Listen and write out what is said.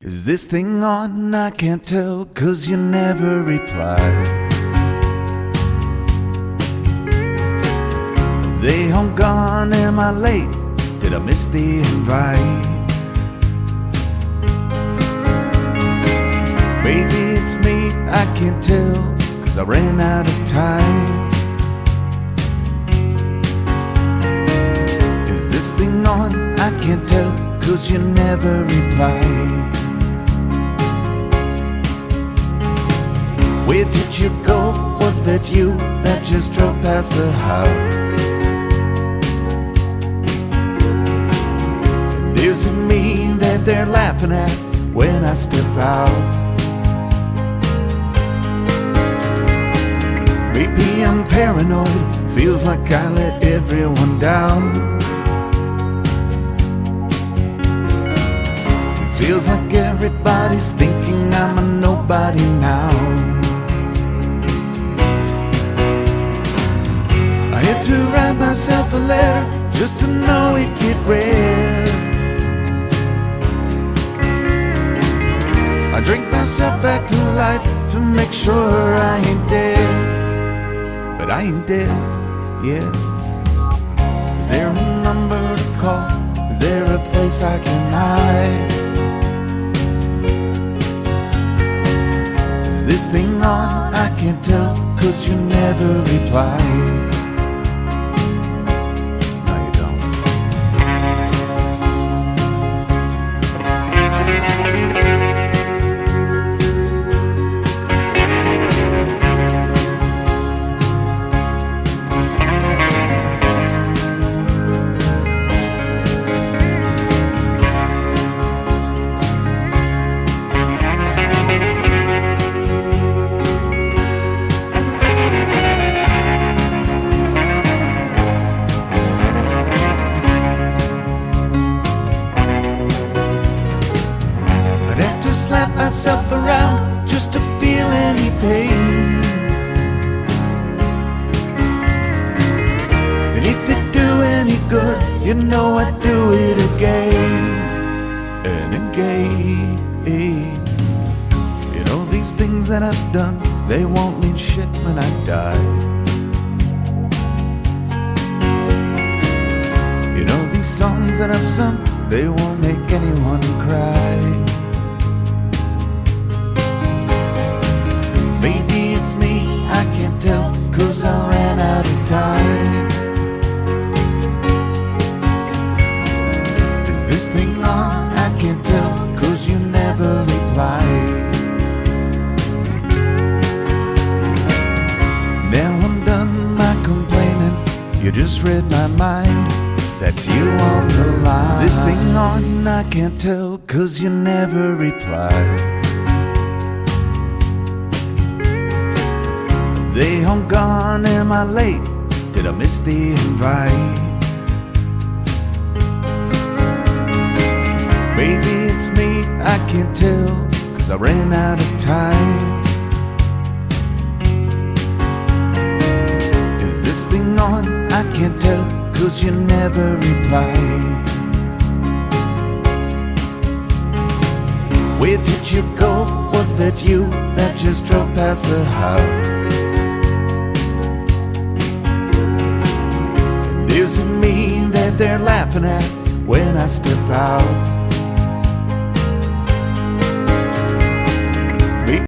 Is this thing on? I can't tell, 'cause you never reply. Are they home gone? Am I late? Did I miss the invite? Maybe it's me, I can't tell, 'cause I ran out of time. Is this thing on? I can't tell, 'cause you never reply. Where did you go? Was that you that just drove past the house? And is it me that they're laughing at when I step out? Maybe I'm paranoid, feels like I let everyone down. It feels like everybody's thinking I'm a nobody now. I had to write myself a letter just to know it get read. I drink myself back to life to make sure I ain't dead. But I ain't dead yet. Is there a number to call? Is there a place I can hide? Is this thing on? I can't tell, 'cause you never reply. Slap myself around just to feel any pain. And if it do any good, you know I'd do it again and again. You know, these things that I've done, they won't mean shit when I die. You know, these songs that I've sung, they won't make anyone cry. Maybe it's me, I can't tell, 'cause I ran out of time. Is this thing on? I can't tell, 'cause you never reply. Now I'm done my complaining, you just read my mind. That's you on the line. Is this thing on? I can't tell, 'cause you never reply. They home gone, am I late? Did I miss the invite? Maybe it's me, I can't tell, 'cause I ran out of time. Is this thing on? I can't tell, 'cause you never reply. Where did you go? Was that you that just drove past the house? Is it me that they're laughing at when I step out?